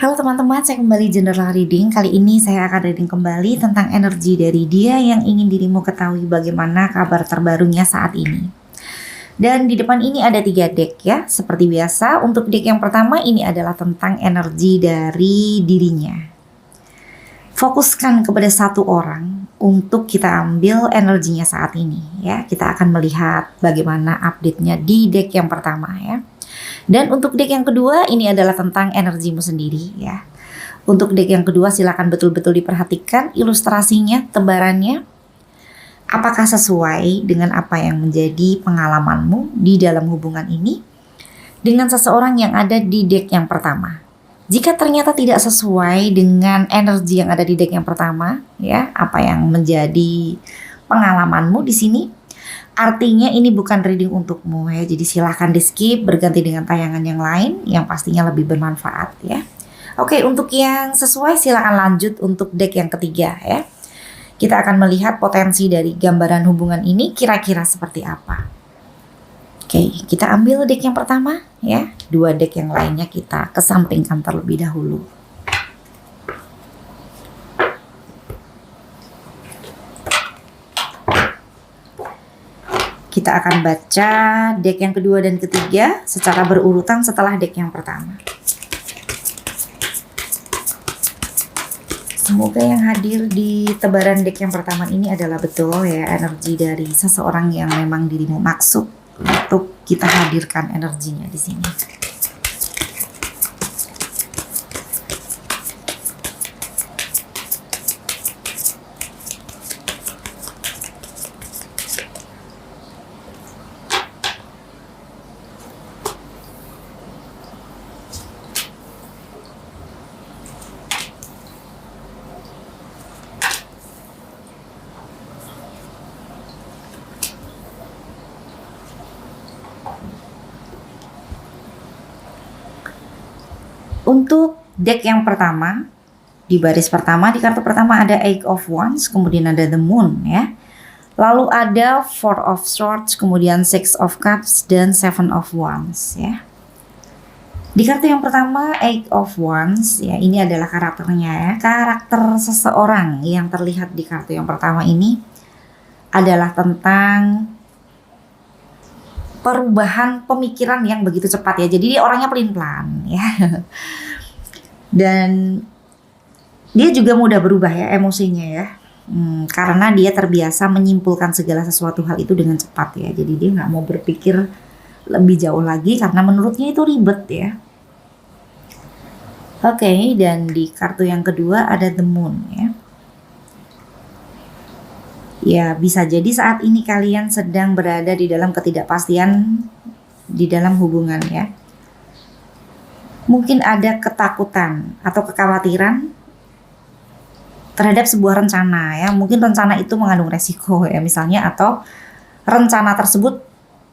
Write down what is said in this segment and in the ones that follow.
Halo teman-teman, saya kembali general reading. Kali ini saya akan reading kembali tentang energi dari dia yang ingin dirimu ketahui bagaimana kabar terbarunya saat ini. Dan di depan ini ada 3 deck ya, seperti biasa. Untuk deck yang pertama ini adalah tentang energi dari dirinya. Fokuskan kepada satu orang untuk kita ambil energinya saat ini ya. Kita akan melihat bagaimana update-nya di deck yang pertama ya. Dan untuk deck yang kedua ini adalah tentang energimu sendiri ya. Untuk deck yang kedua silakan betul-betul diperhatikan ilustrasinya, tebarannya. Apakah sesuai dengan apa yang menjadi pengalamanmu di dalam hubungan ini dengan seseorang yang ada di deck yang pertama. Jika ternyata tidak sesuai dengan energi yang ada di deck yang pertama ya, apa yang menjadi pengalamanmu di sini, artinya ini bukan reading untukmu ya. Jadi silahkan di skip, berganti dengan tayangan yang lain yang pastinya lebih bermanfaat ya. Oke, untuk yang sesuai silakan lanjut untuk deck yang ketiga ya. Kita akan melihat potensi dari gambaran hubungan ini kira-kira seperti apa. Oke, kita ambil deck yang pertama ya. 2 deck yang lainnya kita kesampingkan terlebih dahulu. Kita akan baca deck yang kedua dan ketiga secara berurutan setelah deck yang pertama. Semoga yang hadir di tebaran deck yang pertama ini adalah betul ya, energi dari seseorang yang memang dirimu maksud untuk kita hadirkan energinya di sini. Untuk deck yang pertama, di baris pertama, di kartu pertama ada Eight of Wands, kemudian ada The Moon ya. Lalu ada Four of Swords, kemudian Six of Cups, dan Seven of Wands ya. Di kartu yang pertama, Eight of Wands ya, ini adalah karakternya ya. Karakter seseorang yang terlihat di kartu yang pertama ini adalah tentang perubahan pemikiran yang begitu cepat ya. Jadi dia orangnya pelin-pelan ya. Dan dia juga mudah berubah ya emosinya ya. Karena dia terbiasa menyimpulkan segala sesuatu hal itu dengan cepat ya. Jadi dia nggak mau berpikir lebih jauh lagi karena menurutnya itu ribet ya. Oke, dan di kartu yang kedua ada The Moon ya. Ya, bisa jadi saat ini kalian sedang berada di dalam ketidakpastian di dalam hubungan ya. Mungkin ada ketakutan atau kekhawatiran terhadap sebuah rencana ya. Mungkin rencana itu mengandung resiko ya misalnya, atau rencana tersebut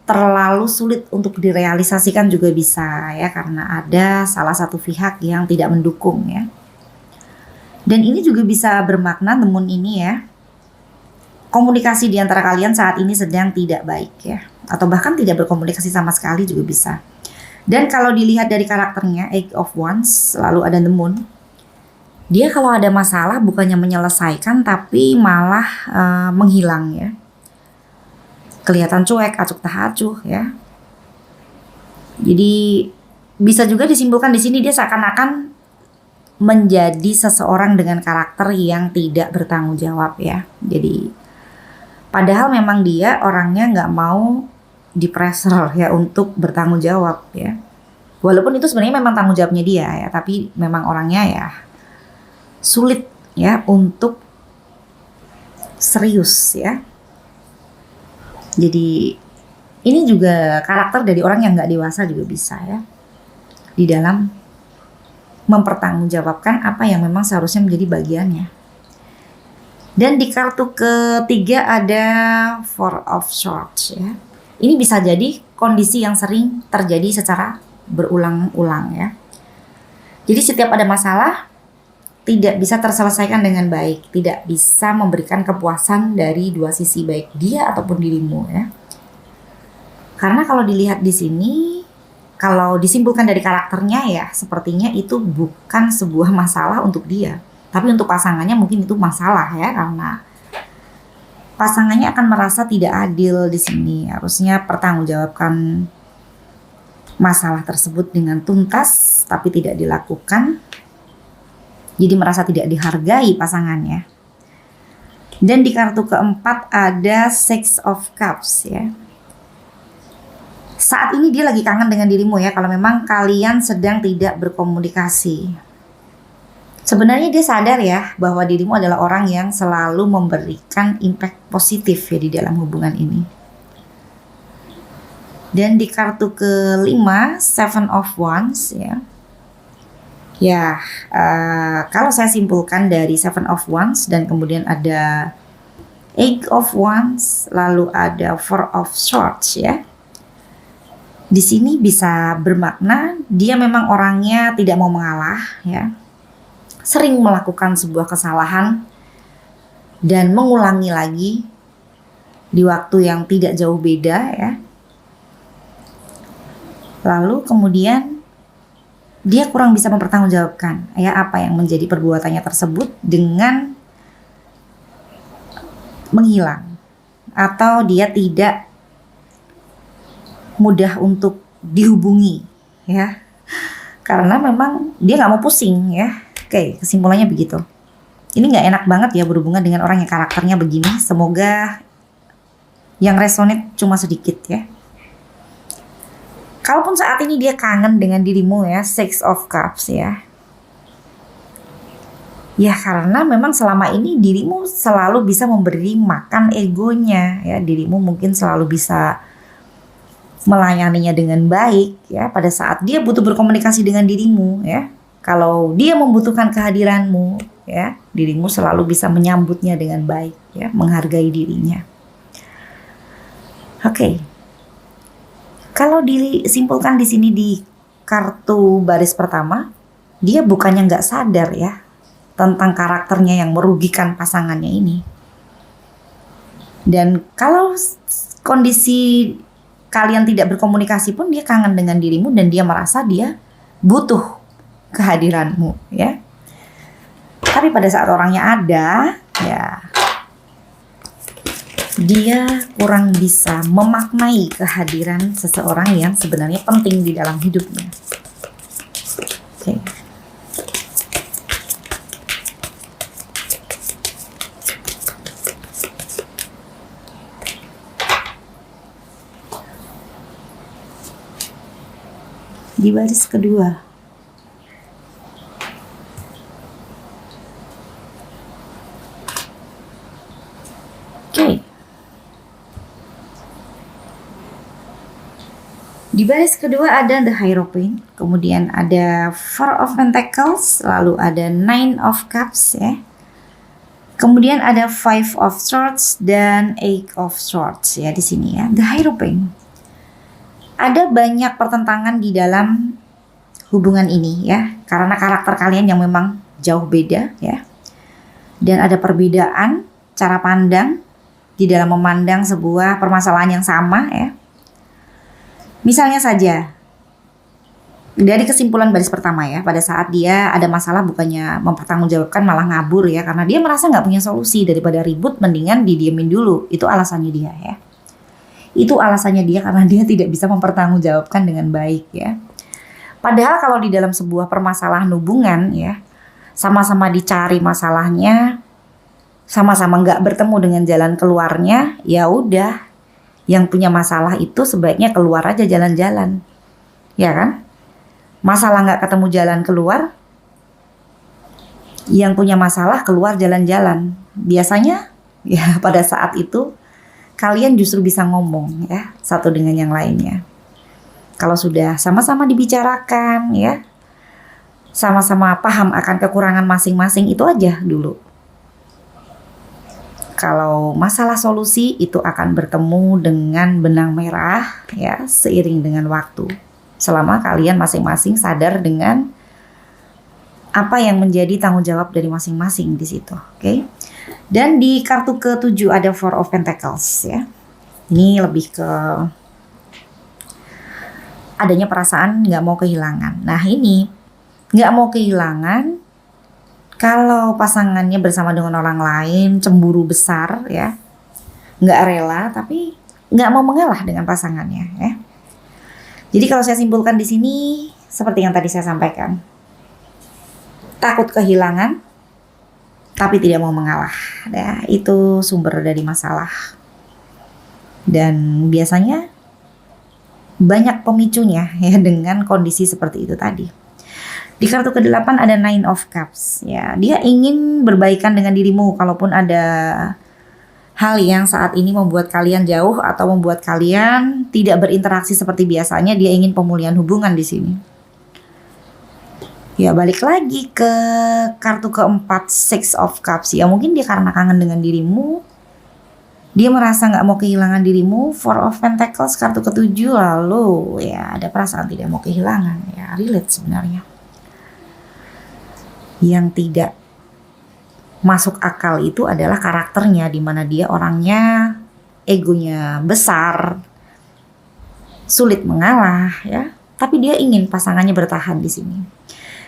terlalu sulit untuk direalisasikan juga bisa ya, karena ada salah satu pihak yang tidak mendukung ya. Dan ini juga bisa bermakna The Moon ini ya, komunikasi di antara kalian saat ini sedang tidak baik ya, atau bahkan tidak berkomunikasi sama sekali juga bisa. Dan kalau dilihat dari karakternya Eight of Wands, lalu ada The Moon, dia kalau ada masalah bukannya menyelesaikan tapi malah menghilang ya. Kelihatan cuek, acuk tak acuh ya. Jadi bisa juga disimpulkan di sini dia seakan-akan menjadi seseorang dengan karakter yang tidak bertanggung jawab ya. Jadi padahal memang dia orangnya nggak mau di-pressure ya untuk bertanggung jawab ya. Walaupun itu sebenarnya memang tanggung jawabnya dia ya, tapi memang orangnya ya sulit ya untuk serius ya. Jadi ini juga karakter dari orang yang nggak dewasa juga bisa ya, di dalam mempertanggungjawabkan apa yang memang seharusnya menjadi bagiannya. Dan di kartu ketiga ada Four of Swords ya. Ini bisa jadi kondisi yang sering terjadi secara berulang-ulang ya. Jadi setiap ada masalah tidak bisa terselesaikan dengan baik, tidak bisa memberikan kepuasan dari dua sisi, baik dia ataupun dirimu ya. Karena kalau dilihat di sini kalau disimpulkan dari karakternya ya sepertinya itu bukan sebuah masalah untuk dia, tapi untuk pasangannya mungkin itu masalah ya, karena pasangannya akan merasa tidak adil di sini. Harusnya pertanggungjawabkan masalah tersebut dengan tuntas, tapi tidak dilakukan. Jadi merasa tidak dihargai pasangannya. Dan di kartu keempat ada Six of Cups ya. Saat ini dia lagi kangen dengan dirimu ya, kalau memang kalian sedang tidak berkomunikasi. Sebenarnya dia sadar ya bahwa dirimu adalah orang yang selalu memberikan impact positif ya di dalam hubungan ini. Dan di kartu kelima Seven of Wands ya. Ya, kalau saya simpulkan dari Seven of Wands dan kemudian ada Eight of Wands, lalu ada Four of Swords ya. Di sini bisa bermakna dia memang orangnya tidak mau mengalah ya. Sering melakukan sebuah kesalahan dan mengulangi lagi di waktu yang tidak jauh beda ya. Lalu kemudian dia kurang bisa mempertanggungjawabkan ya apa yang menjadi perbuatannya tersebut dengan menghilang, atau dia tidak mudah untuk dihubungi ya, karena memang dia nggak mau pusing ya. Oke, kesimpulannya begitu. Ini nggak enak banget ya berhubungan dengan orang yang karakternya begini. Semoga yang resonate cuma sedikit ya. Kalaupun saat ini dia kangen dengan dirimu ya, Six of Cups ya. Ya karena memang selama ini dirimu selalu bisa memberi makan egonya ya. Dirimu mungkin selalu bisa melayaninya dengan baik ya pada saat dia butuh berkomunikasi dengan dirimu ya. Kalau dia membutuhkan kehadiranmu ya, dirimu selalu bisa menyambutnya dengan baik ya, menghargai dirinya. Oke. Kalau disimpulkan di sini di kartu baris pertama, dia bukannya nggak sadar ya tentang karakternya yang merugikan pasangannya ini. Dan kalau kondisi kalian tidak berkomunikasi pun dia kangen dengan dirimu dan dia merasa dia butuh kehadiranmu ya. Tapi pada saat orangnya ada ya, dia kurang bisa memaknai kehadiran seseorang yang sebenarnya penting di dalam hidupnya. Oke. Di baris kedua di baris kedua ada The Hierophant, kemudian ada Four of Pentacles, lalu ada Nine of Cups ya. Kemudian ada Five of Swords dan Eight of Swords ya di sini ya. The Hierophant. Ada banyak pertentangan di dalam hubungan ini ya, karena karakter kalian yang memang jauh beda ya. Dan ada perbedaan cara pandang di dalam memandang sebuah permasalahan yang sama ya. Misalnya saja, dari kesimpulan baris pertama ya, pada saat dia ada masalah bukannya mempertanggungjawabkan malah ngabur ya, karena dia merasa nggak punya solusi, daripada ribut mendingan didiemin dulu. Itu alasannya dia ya. Itu alasannya dia karena dia tidak bisa mempertanggungjawabkan dengan baik ya. Padahal kalau di dalam sebuah permasalahan hubungan ya, sama-sama dicari masalahnya, sama-sama nggak bertemu dengan jalan keluarnya, ya udah. Yang punya masalah itu sebaiknya keluar aja jalan-jalan, ya kan? Masalah nggak ketemu jalan keluar, yang punya masalah keluar jalan-jalan. Biasanya ya pada saat itu kalian justru bisa ngomong ya satu dengan yang lainnya. Kalau sudah sama-sama dibicarakan ya, sama-sama paham akan kekurangan masing-masing, itu aja dulu. Kalau masalah solusi itu akan bertemu dengan benang merah ya seiring dengan waktu. Selama kalian masing-masing sadar dengan apa yang menjadi tanggung jawab dari masing-masing di situ, oke? Dan di kartu ke-7 ada Four of Pentacles ya. Ini lebih ke adanya perasaan nggak mau kehilangan. Nah ini nggak mau kehilangan kalau pasangannya bersama dengan orang lain, cemburu besar ya, nggak rela tapi nggak mau mengalah dengan pasangannya ya. Jadi kalau saya simpulkan di sini seperti yang tadi saya sampaikan, takut kehilangan tapi tidak mau mengalah ya, itu sumber dari masalah. Dan biasanya banyak pemicunya ya dengan kondisi seperti itu tadi. Di kartu ke-8 ada Nine of Cups ya. Dia ingin berbaikan dengan dirimu kalaupun ada hal yang saat ini membuat kalian jauh atau membuat kalian tidak berinteraksi seperti biasanya. Dia ingin pemulihan hubungan di sini. Ya balik lagi ke kartu keempat Six of Cups ya, mungkin dia karena kangen dengan dirimu, dia merasa nggak mau kehilangan dirimu. Four of Pentacles kartu ke-7, lalu ya ada perasaan tidak mau kehilangan ya, relate sebenarnya. Yang tidak masuk akal itu adalah karakternya, di mana dia orangnya egonya besar, sulit mengalah ya, tapi dia ingin pasangannya bertahan di sini.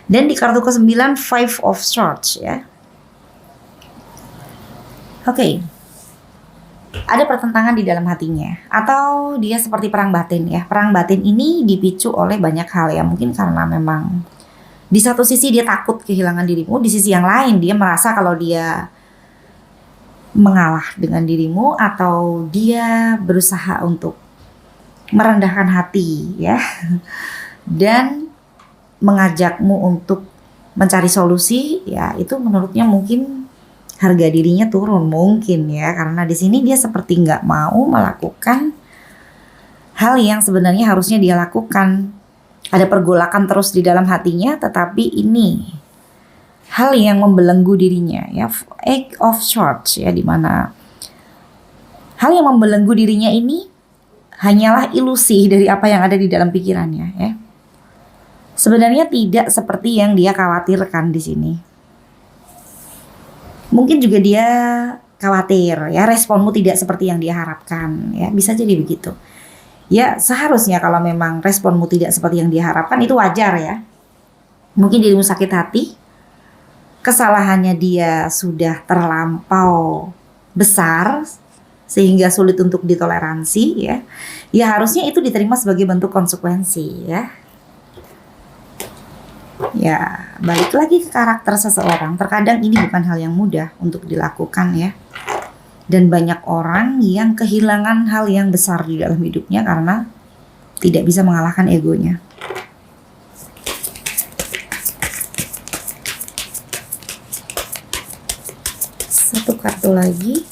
Dan di kartu ke-9 Five of Swords ya. Oke. Ada pertentangan di dalam hatinya, atau dia seperti perang batin ya. Perang batin ini dipicu oleh banyak hal ya, mungkin karena memang di satu sisi dia takut kehilangan dirimu, di sisi yang lain dia merasa kalau dia mengalah dengan dirimu atau dia berusaha untuk merendahkan hati ya, dan mengajakmu untuk mencari solusi ya, itu menurutnya mungkin harga dirinya turun mungkin ya, karena di sini dia seperti nggak mau melakukan hal yang sebenarnya harusnya dia lakukan. Ada pergolakan terus di dalam hatinya, tetapi ini hal yang membelenggu dirinya ya. Eight of Swords ya, dimana hal yang membelenggu dirinya ini hanyalah ilusi dari apa yang ada di dalam pikirannya ya. Sebenarnya tidak seperti yang dia khawatirkan di sini. Mungkin juga dia khawatir ya responmu tidak seperti yang dia harapkan ya, bisa jadi begitu. Ya seharusnya kalau memang responmu tidak seperti yang dia harapkan itu wajar ya. Mungkin dirimu sakit hati, kesalahannya dia sudah terlampau besar sehingga sulit untuk ditoleransi ya. Ya harusnya itu diterima sebagai bentuk konsekuensi ya. Ya, balik lagi ke karakter seseorang. Terkadang ini bukan hal yang mudah untuk dilakukan ya. Dan banyak orang yang kehilangan hal yang besar di dalam hidupnya karena tidak bisa mengalahkan egonya. Satu kartu lagi.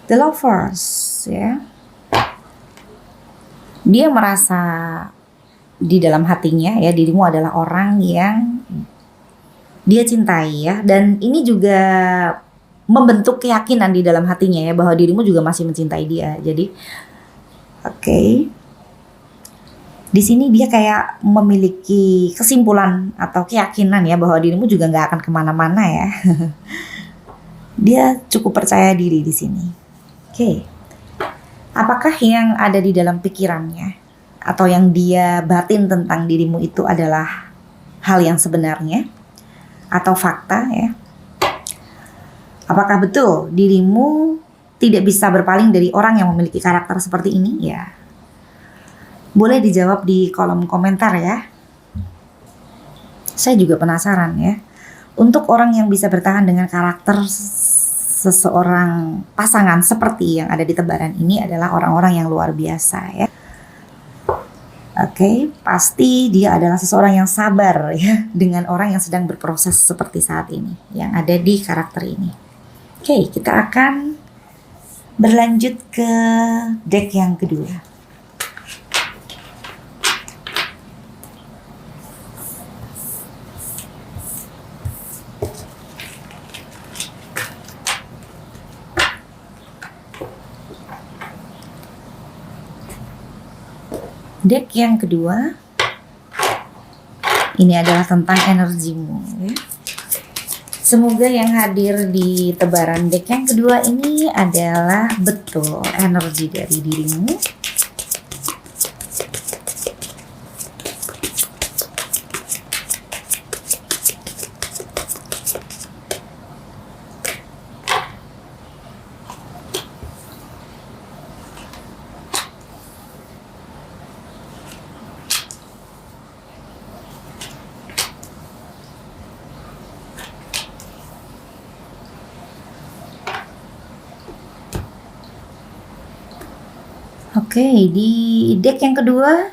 The Lovers ya. Dia merasa di dalam hatinya ya, dirimu adalah orang yang dia cintai ya, dan ini juga membentuk keyakinan di dalam hatinya ya bahwa dirimu juga masih mencintai dia. Jadi oke. Di sini dia kayak memiliki kesimpulan atau keyakinan ya bahwa dirimu juga nggak akan kemana-mana ya. Dia cukup percaya diri di sini. Oke, apakah yang ada di dalam pikirannya atau yang dia batin tentang dirimu itu adalah hal yang sebenarnya atau fakta ya? Apakah betul dirimu tidak bisa berpaling dari orang yang memiliki karakter seperti ini ya? Boleh dijawab di kolom komentar ya. Saya juga penasaran ya. Untuk orang yang bisa bertahan dengan karakter seseorang pasangan seperti yang ada di tebaran ini adalah orang-orang yang luar biasa ya. Oke, pasti dia adalah seseorang yang sabar ya dengan orang yang sedang berproses seperti saat ini yang ada di karakter ini. Oke, kita akan berlanjut ke deck yang kedua. Deck yang kedua ini adalah tentang energimu ya. Semoga yang hadir di tebaran deck yang kedua ini adalah betul energi dari dirimu. Oke, di deck yang kedua,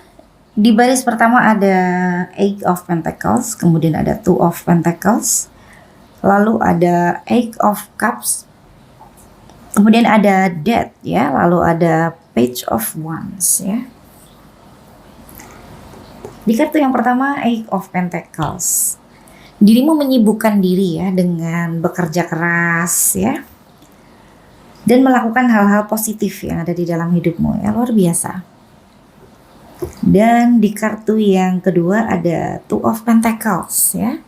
di baris pertama ada Eight of Pentacles, kemudian ada Two of Pentacles, lalu ada Eight of Cups, kemudian ada Death ya, lalu ada Page of Wands ya. Di kartu yang pertama Eight of Pentacles, dirimu menyibukkan diri ya dengan bekerja keras ya, dan melakukan hal-hal positif yang ada di dalam hidupmu ya, luar biasa. Dan di kartu yang kedua ada Two of Pentacles ya.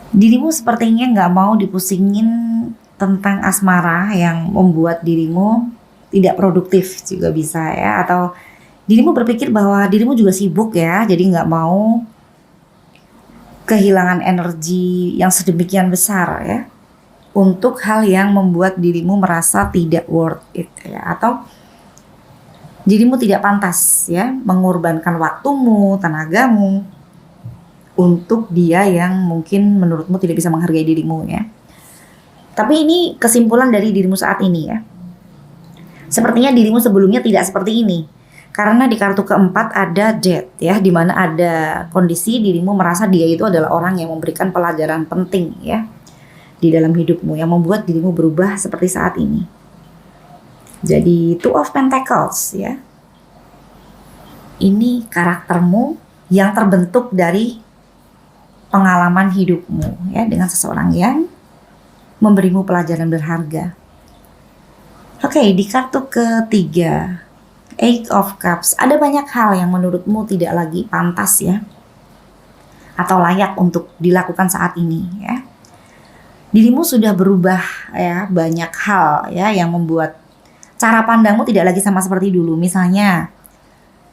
Dirimu sepertinya nggak mau dipusingin tentang asmara yang membuat dirimu tidak produktif juga bisa ya. Atau dirimu berpikir bahwa dirimu juga sibuk ya, jadi nggak mau kehilangan energi yang sedemikian besar ya untuk hal yang membuat dirimu merasa tidak worth it ya, atau dirimu tidak pantas ya mengorbankan waktumu, tenagamu untuk dia yang mungkin menurutmu tidak bisa menghargai dirimu ya. Tapi ini kesimpulan dari dirimu saat ini ya. Sepertinya dirimu sebelumnya tidak seperti ini. Karena di kartu keempat ada Death ya, di mana ada kondisi dirimu merasa dia itu adalah orang yang memberikan pelajaran penting ya di dalam hidupmu yang membuat dirimu berubah seperti saat ini. Jadi Two of Pentacles ya. Ini karaktermu yang terbentuk dari pengalaman hidupmu ya dengan seseorang yang memberimu pelajaran berharga. Oke, di kartu ketiga Eight of Cups, ada banyak hal yang menurutmu tidak lagi pantas ya atau layak untuk dilakukan saat ini ya. Dirimu sudah berubah ya, banyak hal ya yang membuat cara pandangmu tidak lagi sama seperti dulu. Misalnya,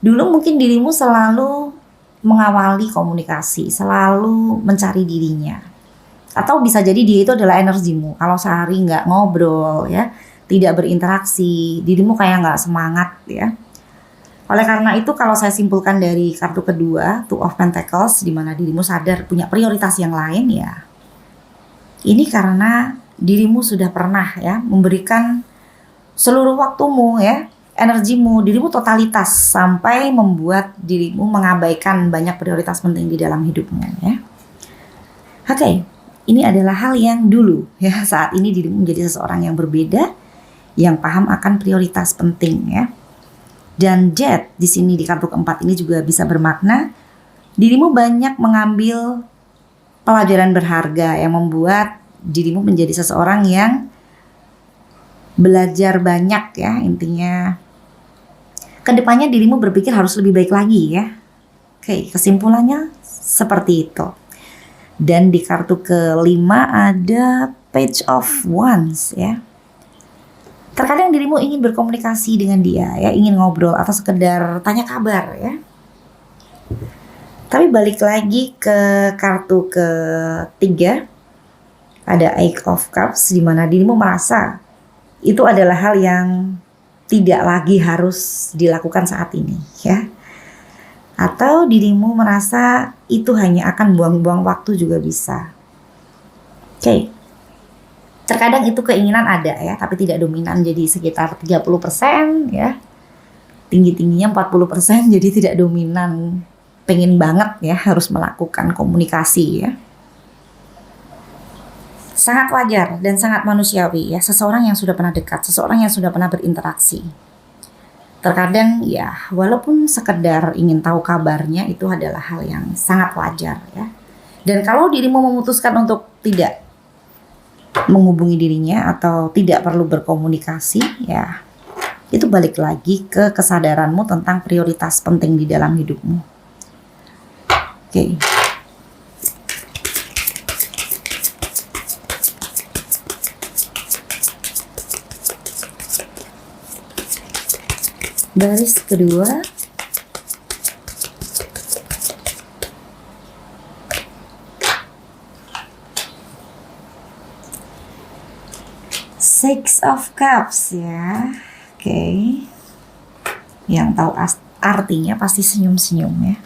dulu mungkin dirimu selalu mengawali komunikasi, selalu mencari dirinya. Atau bisa jadi dia itu adalah energimu. Kalau sehari nggak ngobrol ya, tidak berinteraksi, dirimu kayak nggak semangat ya. Oleh karena itu kalau saya simpulkan dari kartu kedua, Two of Pentacles, di mana dirimu sadar punya prioritas yang lain ya. Ini karena dirimu sudah pernah ya memberikan seluruh waktumu ya, energimu, dirimu totalitas sampai membuat dirimu mengabaikan banyak prioritas penting di dalam hidupmu ya. Oke, ini adalah hal yang dulu ya, saat ini dirimu menjadi seseorang yang berbeda, yang paham akan prioritas penting ya. Dan Death di sini di kartu keempat ini juga bisa bermakna dirimu banyak mengambil pelajaran berharga yang membuat dirimu menjadi seseorang yang belajar banyak ya, intinya kedepannya dirimu berpikir harus lebih baik lagi ya. Oke, kesimpulannya seperti itu. Dan di kartu kelima ada Page of Wands ya. Terkadang dirimu ingin berkomunikasi dengan dia ya, ingin ngobrol atau sekedar tanya kabar ya. Tapi balik lagi ke kartu ketiga, ada Eight of Cups, di mana dirimu merasa itu adalah hal yang tidak lagi harus dilakukan saat ini ya. Atau dirimu merasa itu hanya akan buang-buang waktu juga bisa. Oke. Terkadang itu keinginan ada ya, tapi tidak dominan, jadi sekitar 30% ya. Tinggi-tingginya 40%, jadi tidak dominan. Pengen banget ya harus melakukan komunikasi ya. Sangat wajar dan sangat manusiawi ya, seseorang yang sudah pernah dekat, seseorang yang sudah pernah berinteraksi. Terkadang ya walaupun sekedar ingin tahu kabarnya itu adalah hal yang sangat wajar ya. Dan kalau dirimu memutuskan untuk tidak menghubungi dirinya atau tidak perlu berkomunikasi ya, itu balik lagi ke kesadaranmu tentang prioritas penting di dalam hidupmu. Oke. Baris kedua. Six of Cups ya. Oke. Yang tahu artinya pasti senyum-senyum ya.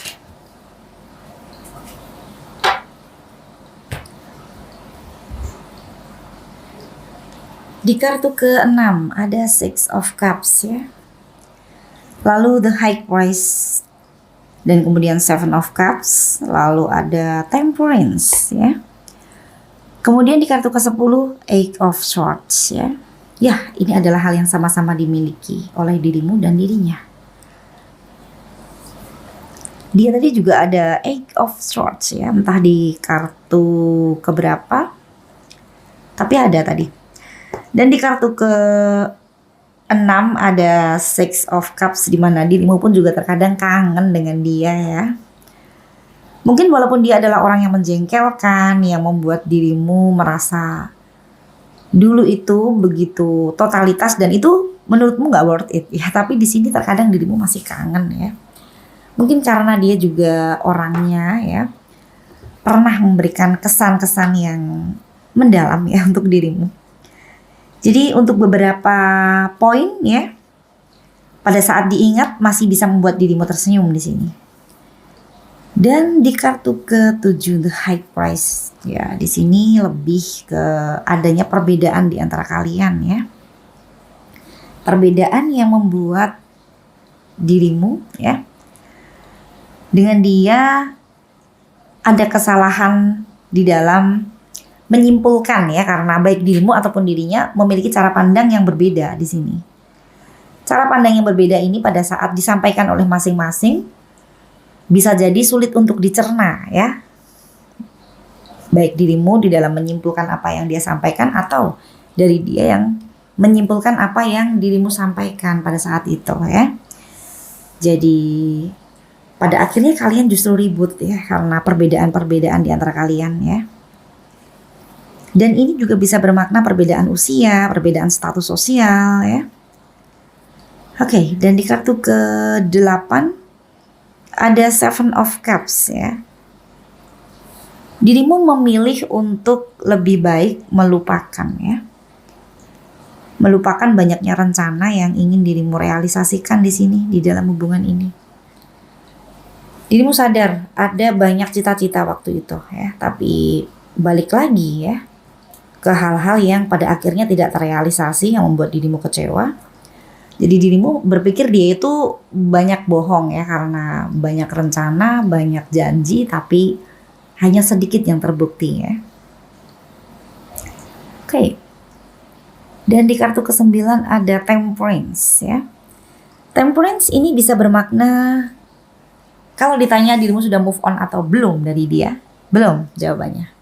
Di kartu ke-6 ada Six of Cups ya. Lalu the High Priest dan kemudian Seven of Cups, lalu ada Temperance ya. Kemudian di kartu ke-10 Eight of Swords ya. Ya, ini adalah hal yang sama-sama dimiliki oleh dirimu dan dirinya. Dia tadi juga ada Eight of Swords ya, entah di kartu keberapa, tapi ada tadi. Dan di kartu ke-6 ada Six of Cups, di mana dirimu pun juga terkadang kangen dengan dia ya. Mungkin walaupun dia adalah orang yang menjengkelkan, yang membuat dirimu merasa dulu itu begitu totalitas dan itu menurutmu nggak worth it ya. Tapi di sini terkadang dirimu masih kangen ya. Mungkin karena dia juga orangnya ya pernah memberikan kesan-kesan yang mendalam ya untuk dirimu. Jadi untuk beberapa poin ya, pada saat diingat masih bisa membuat dirimu tersenyum di sini. Dan di kartu ke-7 the High Priest ya, di sini lebih ke adanya perbedaan di antara kalian ya. Perbedaan yang membuat dirimu ya dengan dia ada kesalahan di dalam menyimpulkan ya, karena baik dirimu ataupun dirinya memiliki cara pandang yang berbeda di sini. Cara pandang yang berbeda ini pada saat disampaikan oleh masing-masing bisa jadi sulit untuk dicerna ya. Baik dirimu di dalam menyimpulkan apa yang dia sampaikan atau dari dia yang menyimpulkan apa yang dirimu sampaikan pada saat itu ya. Jadi pada akhirnya kalian justru ribut ya karena perbedaan-perbedaan di antara kalian ya. Dan ini juga bisa bermakna perbedaan usia, perbedaan status sosial ya. Oke, dan di kartu ke-8 ada Seven of Cups ya. Dirimu memilih untuk lebih baik melupakan ya. Melupakan banyaknya rencana yang ingin dirimu realisasikan di sini, di dalam hubungan ini. Dirimu sadar ada banyak cita-cita waktu itu ya, tapi balik lagi ya ke hal-hal yang pada akhirnya tidak terrealisasi yang membuat dirimu kecewa. Jadi dirimu berpikir dia itu banyak bohong ya, karena banyak rencana, banyak janji, tapi hanya sedikit yang terbukti ya. Oke. Dan di kartu ke-9 ada Temperance ya. Temperance ini bisa bermakna kalau ditanya dirimu sudah move on atau belum dari dia, belum jawabannya.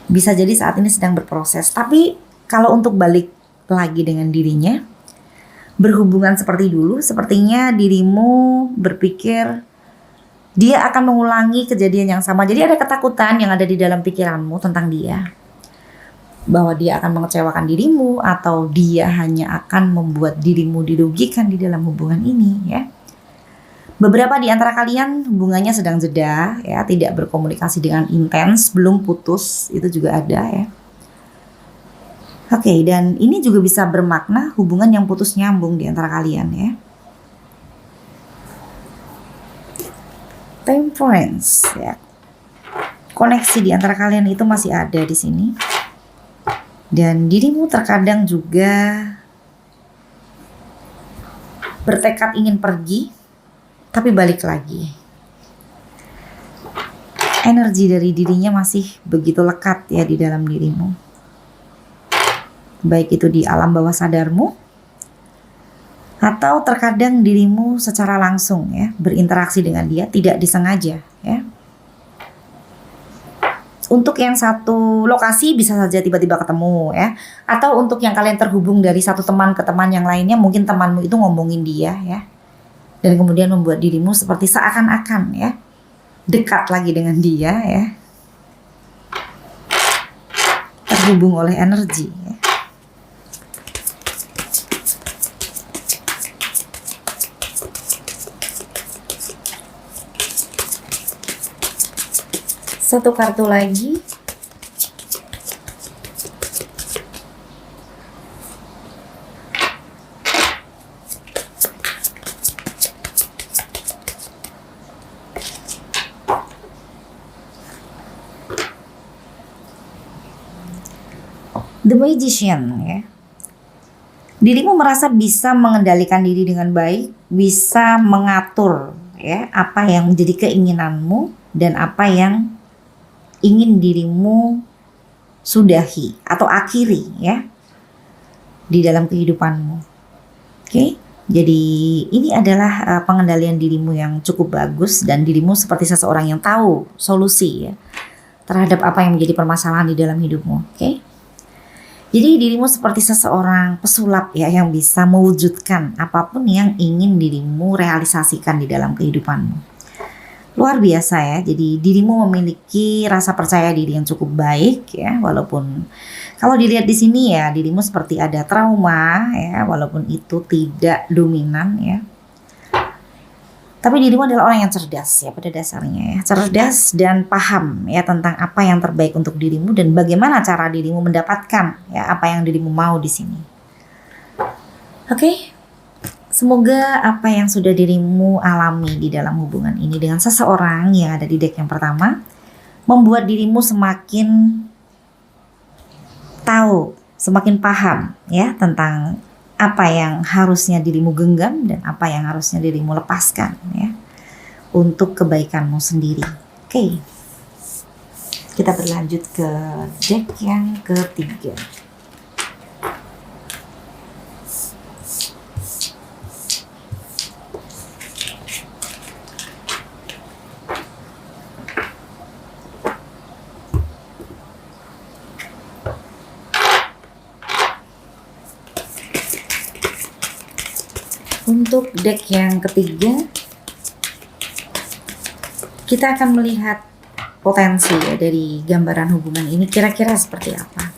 Bisa jadi saat ini sedang berproses. Tapi kalau untuk balik lagi dengan dirinya, berhubungan seperti dulu, sepertinya dirimu berpikir dia akan mengulangi kejadian yang sama. Jadi ada ketakutan yang ada di dalam pikiranmu tentang dia, bahwa dia akan mengecewakan dirimu atau dia hanya akan membuat dirimu dirugikan di dalam hubungan ini ya. Beberapa di antara kalian hubungannya sedang jeda ya, tidak berkomunikasi dengan intens, belum putus, itu juga ada ya. Oke, dan ini juga bisa bermakna hubungan yang putus nyambung di antara kalian ya. Temperance ya. Koneksi di antara kalian itu masih ada di sini. Dan dirimu terkadang juga bertekad ingin pergi, tapi balik lagi. Energi dari dirinya masih begitu lekat ya di dalam dirimu. Baik itu di alam bawah sadarmu, atau terkadang dirimu secara langsung ya berinteraksi dengan dia tidak disengaja ya. Untuk yang satu lokasi bisa saja tiba-tiba ketemu ya, atau untuk yang kalian terhubung dari satu teman ke teman yang lainnya, mungkin temanmu itu ngomongin dia ya, dan kemudian membuat dirimu seperti seakan-akan ya dekat lagi dengan dia ya, terhubung oleh energi ya. Satu kartu lagi. The Magician ya. Dirimu merasa bisa mengendalikan diri dengan baik, bisa mengatur ya apa yang menjadi keinginanmu dan apa yang ingin dirimu sudahi atau akhiri ya di dalam kehidupanmu. Oke. Jadi ini adalah pengendalian dirimu yang cukup bagus dan dirimu seperti seseorang yang tahu solusi ya terhadap apa yang menjadi permasalahan di dalam hidupmu. Oke. Jadi dirimu seperti seseorang pesulap ya yang bisa mewujudkan apapun yang ingin dirimu realisasikan di dalam kehidupanmu. Luar biasa ya. Jadi dirimu memiliki rasa percaya diri yang cukup baik ya, walaupun kalau dilihat di sini ya dirimu seperti ada trauma ya, walaupun itu tidak dominan ya. Tapi dirimu adalah orang yang cerdas ya pada dasarnya ya. Cerdas dan paham ya tentang apa yang terbaik untuk dirimu dan bagaimana cara dirimu mendapatkan ya apa yang dirimu mau di sini. Oke. Semoga apa yang sudah dirimu alami di dalam hubungan ini dengan seseorang yang ada di deck yang pertama membuat dirimu semakin tahu, semakin paham ya tentang apa yang harusnya dirimu genggam dan apa yang harusnya dirimu lepaskan ya untuk kebaikanmu sendiri. Oke. Kita berlanjut ke deck yang ketiga. Untuk deck yang ketiga, kita akan melihat potensi ya dari gambaran hubungan ini kira-kira seperti apa.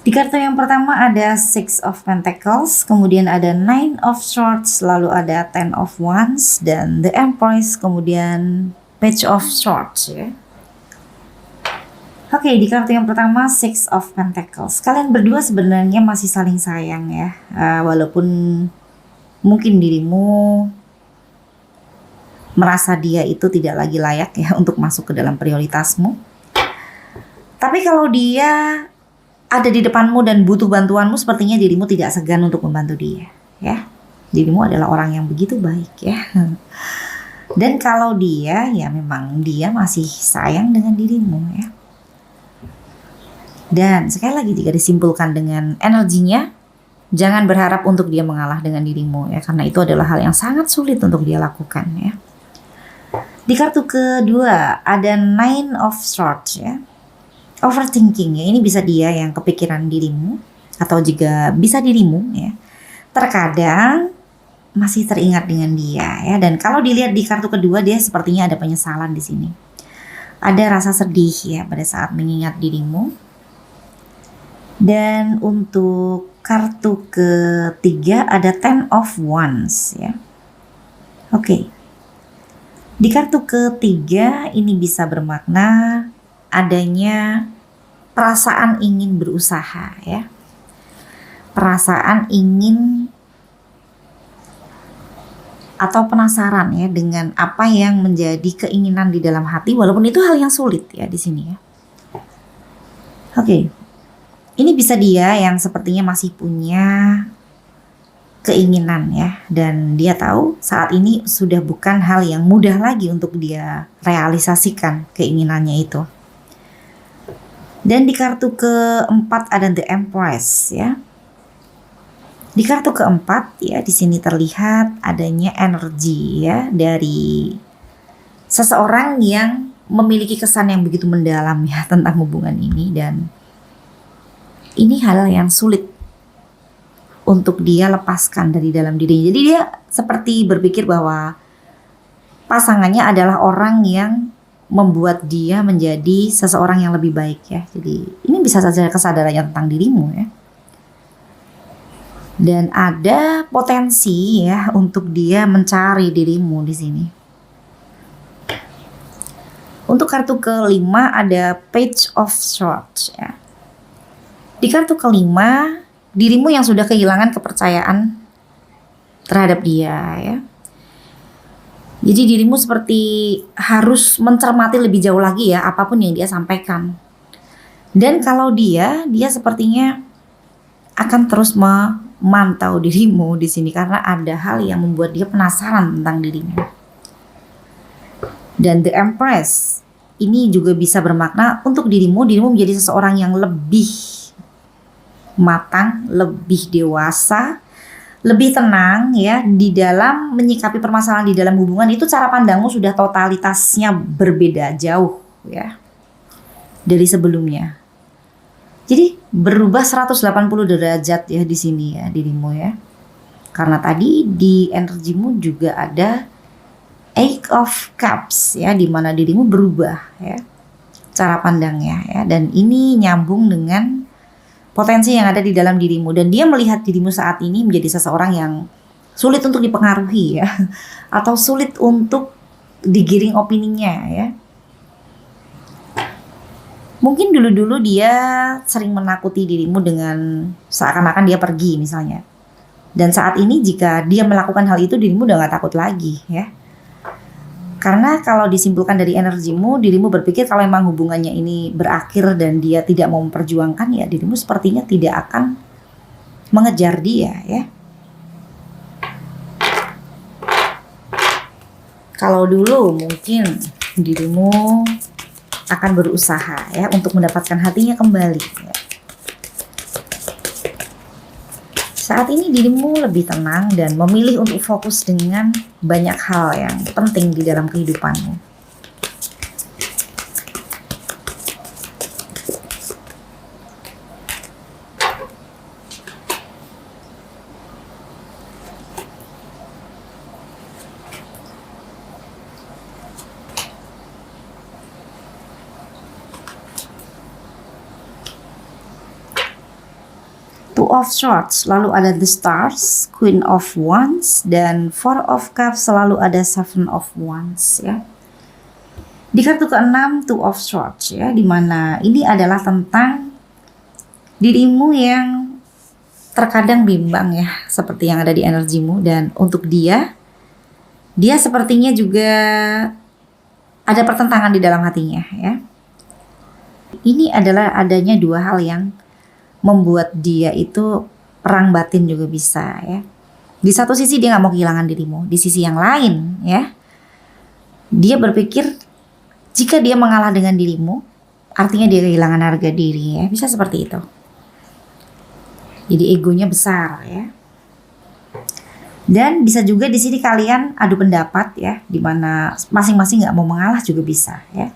Di kartu yang pertama ada Six of Pentacles, kemudian ada Nine of Swords, lalu ada Ten of Wands, dan The Empress, kemudian Page of Swords ya. Oke, di kartu yang pertama Six of Pentacles. Kalian berdua sebenarnya masih saling sayang ya, walaupun mungkin dirimu merasa dia itu tidak lagi layak ya untuk masuk ke dalam prioritasmu. Tapi kalau dia ada di depanmu dan butuh bantuanmu, sepertinya dirimu tidak segan untuk membantu dia ya. Dirimu adalah orang yang begitu baik ya. Dan kalau dia ya memang dia masih sayang dengan dirimu ya. Dan sekali lagi jika disimpulkan dengan energinya, jangan berharap untuk dia mengalah dengan dirimu ya, karena itu adalah hal yang sangat sulit untuk dia lakukan ya. Di kartu kedua ada Nine of Swords ya. Overthinking ya, ini bisa dia yang kepikiran dirimu atau juga bisa dirimu ya. Terkadang masih teringat dengan dia ya, dan kalau dilihat di kartu kedua dia sepertinya ada penyesalan di sini. Ada rasa sedih ya pada saat mengingat dirimu. Dan untuk kartu ketiga ada Ten of Wands ya. Oke. Di kartu ketiga ini bisa bermakna adanya perasaan ingin berusaha ya. Perasaan ingin atau penasaran ya dengan apa yang menjadi keinginan di dalam hati, walaupun itu hal yang sulit ya di sini ya. Oke. Ini bisa dia yang sepertinya masih punya keinginan ya, dan dia tahu saat ini sudah bukan hal yang mudah lagi untuk dia realisasikan keinginannya itu. Dan di kartu keempat ada The Empress ya. Di kartu keempat ya di sini terlihat adanya energi ya dari seseorang yang memiliki kesan yang begitu mendalam ya tentang hubungan ini, dan ini hal yang sulit untuk dia lepaskan dari dalam dirinya. Jadi dia seperti berpikir bahwa pasangannya adalah orang yang membuat dia menjadi seseorang yang lebih baik ya. Jadi ini bisa saja kesadarannya tentang dirimu ya. Dan ada potensi ya untuk dia mencari dirimu di sini. Untuk kartu kelima ada Page of Swords ya. Di kartu kelima, dirimu yang sudah kehilangan kepercayaan terhadap dia ya. Jadi dirimu seperti harus mencermati lebih jauh lagi ya apapun yang dia sampaikan. Dan kalau dia sepertinya akan terus memantau dirimu di sini karena ada hal yang membuat dia penasaran tentang dirimu. Dan The Empress ini juga bisa bermakna untuk dirimu menjadi seseorang yang lebih matang, lebih dewasa, lebih tenang ya di dalam menyikapi permasalahan di dalam hubungan. Itu cara pandangmu sudah totalitasnya berbeda jauh ya dari sebelumnya. Jadi berubah 180 derajat ya di sini ya dirimu ya. Karena tadi di energimu juga ada Eight of Cups ya, di mana dirimu berubah ya cara pandangnya ya, dan ini nyambung dengan potensi yang ada di dalam dirimu, dan dia melihat dirimu saat ini menjadi seseorang yang sulit untuk dipengaruhi ya atau sulit untuk digiring opininya ya. Mungkin dulu-dulu dia sering menakuti dirimu dengan seakan-akan dia pergi misalnya, dan saat ini jika dia melakukan hal itu dirimu udah gak takut lagi ya. Karena kalau disimpulkan dari energimu, dirimu berpikir kalau memang hubungannya ini berakhir dan dia tidak mau memperjuangkan, ya dirimu sepertinya tidak akan mengejar dia ya. Kalau dulu mungkin dirimu akan berusaha ya untuk mendapatkan hatinya kembali ya. Saat ini dirimu lebih tenang dan memilih untuk fokus dengan banyak hal yang penting di dalam kehidupanmu. Two of Swords, lalu ada The Stars, Queen of Wands, dan Four of Cups, selalu ada Seven of Wands ya. Di kartu ke-6 Two of Swords ya, dimana ini adalah tentang dirimu yang terkadang bimbang ya, seperti yang ada di energimu, dan untuk dia sepertinya juga ada pertentangan di dalam hatinya ya. Ini adalah adanya dua hal yang membuat dia itu perang batin juga bisa ya. Di satu sisi dia gak mau kehilangan dirimu, di sisi yang lain ya, dia berpikir jika dia mengalah dengan dirimu artinya dia kehilangan harga diri ya, bisa seperti itu. Jadi egonya besar ya. Dan bisa juga di sini kalian adu pendapat ya, dimana masing-masing gak mau mengalah juga bisa ya.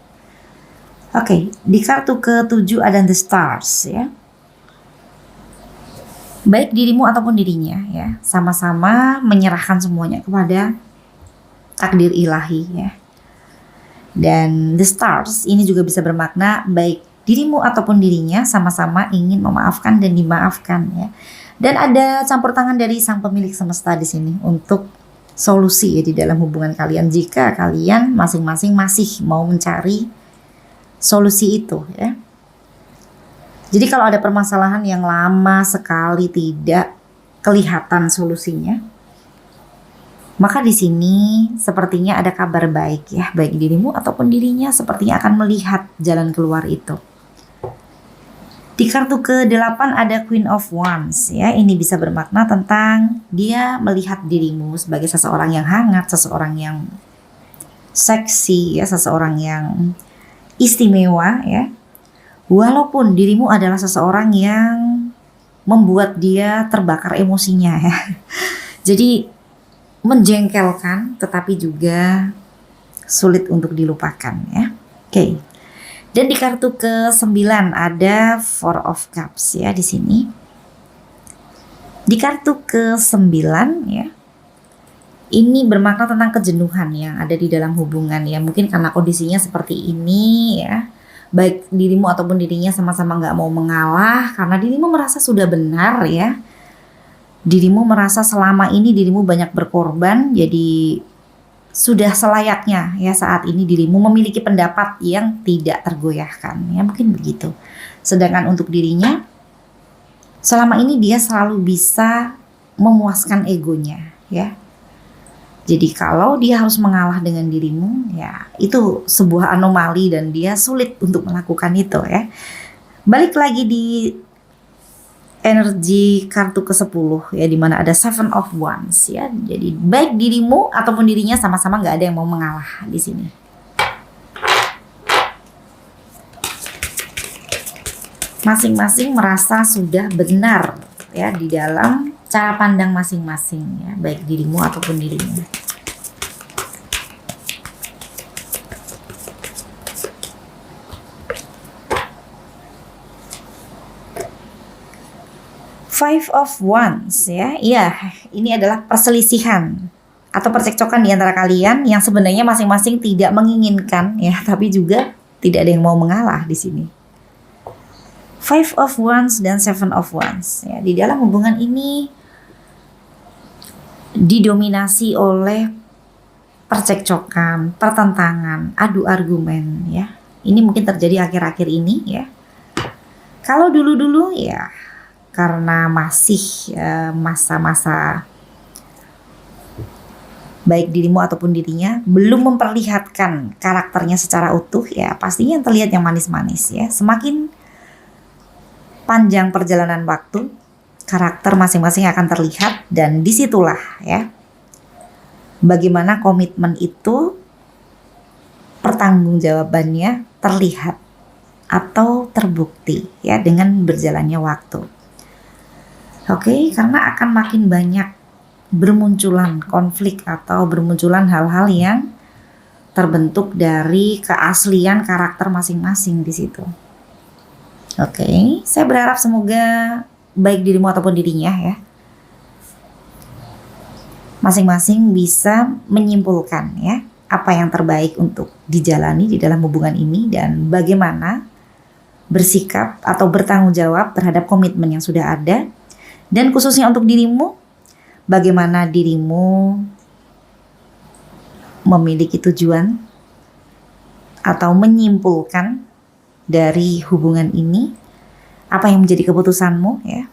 Oke, di kartu ke-7 ada The Stars ya. Baik dirimu ataupun dirinya ya, sama-sama menyerahkan semuanya kepada takdir ilahi ya. Dan The Stars ini juga bisa bermakna baik dirimu ataupun dirinya sama-sama ingin memaafkan dan dimaafkan ya. Dan ada campur tangan dari sang pemilik semesta di sini untuk solusi ya di dalam hubungan kalian, jika kalian masing-masing masih mau mencari solusi itu ya. Jadi kalau ada permasalahan yang lama sekali tidak kelihatan solusinya, maka di sini sepertinya ada kabar baik ya, baik dirimu ataupun dirinya sepertinya akan melihat jalan keluar itu. Di kartu ke-8 ada Queen of Wands ya, ini bisa bermakna tentang dia melihat dirimu sebagai seseorang yang hangat, seseorang yang seksi ya, seseorang yang istimewa ya. Walaupun dirimu adalah seseorang yang membuat dia terbakar emosinya ya. Jadi menjengkelkan tetapi juga sulit untuk dilupakan ya. Oke. Dan di kartu ke-9 ada Four of Cups ya di sini. Di kartu ke-9 ya, ini bermakna tentang kejenuhan yang ada di dalam hubungan ya. Mungkin karena kondisinya seperti ini ya, baik dirimu ataupun dirinya sama-sama nggak mau mengalah karena dirimu merasa sudah benar ya. Dirimu merasa selama ini dirimu banyak berkorban, jadi sudah selayaknya ya saat ini dirimu memiliki pendapat yang tidak tergoyahkan ya, mungkin begitu. Sedangkan untuk dirinya, selama ini dia selalu bisa memuaskan egonya ya. Jadi kalau dia harus mengalah dengan dirimu ya, itu sebuah anomali dan dia sulit untuk melakukan itu ya. Balik lagi di energi kartu ke-10 ya, dimana ada Seven of Wands ya. Jadi baik dirimu ataupun dirinya sama-sama nggak ada yang mau mengalah di sini. Masing-masing merasa sudah benar ya di dalam cara pandang masing-masing ya, baik dirimu ataupun dirinya. Five of Wands ya, iya ini adalah perselisihan atau percekcokan di antara kalian yang sebenarnya masing-masing tidak menginginkan ya, tapi juga tidak ada yang mau mengalah di sini. Five of Wands dan Seven of Wands ya, di dalam hubungan ini didominasi oleh percekcokan, pertentangan, adu argumen ya. Ini mungkin terjadi akhir-akhir ini ya. Kalau dulu-dulu ya, karena masih masa-masa baik dirimu ataupun dirinya belum memperlihatkan karakternya secara utuh ya, pastinya yang terlihat yang manis-manis ya. Semakin panjang perjalanan waktu, karakter masing-masing akan terlihat, dan disitulah ya bagaimana komitmen itu, pertanggungjawabannya terlihat atau terbukti ya dengan berjalannya waktu. Oke, karena akan makin banyak bermunculan konflik atau bermunculan hal-hal yang terbentuk dari keaslian karakter masing-masing di situ. Oke, saya berharap semoga baik dirimu ataupun dirinya ya, masing-masing bisa menyimpulkan ya apa yang terbaik untuk dijalani di dalam hubungan ini dan bagaimana bersikap atau bertanggung jawab terhadap komitmen yang sudah ada. Dan khususnya untuk dirimu, bagaimana dirimu memiliki tujuan atau menyimpulkan dari hubungan ini, apa yang menjadi keputusanmu ya.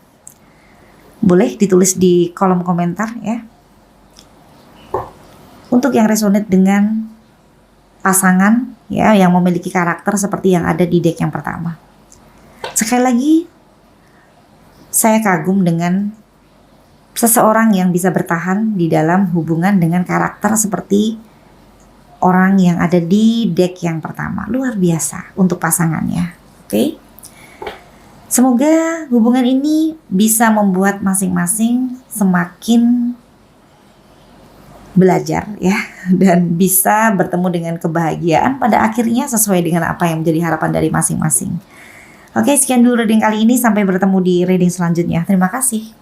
Boleh ditulis di kolom komentar ya. Untuk yang resonate dengan pasangan ya yang memiliki karakter seperti yang ada di deck yang pertama. Sekali lagi, saya kagum dengan seseorang yang bisa bertahan di dalam hubungan dengan karakter seperti orang yang ada di deck yang pertama. Luar biasa untuk pasangannya. Oke. Semoga hubungan ini bisa membuat masing-masing semakin belajar ya, dan bisa bertemu dengan kebahagiaan pada akhirnya sesuai dengan apa yang menjadi harapan dari masing-masing. Oke, sekian dulu reading kali ini. Sampai bertemu di reading selanjutnya. Terima kasih.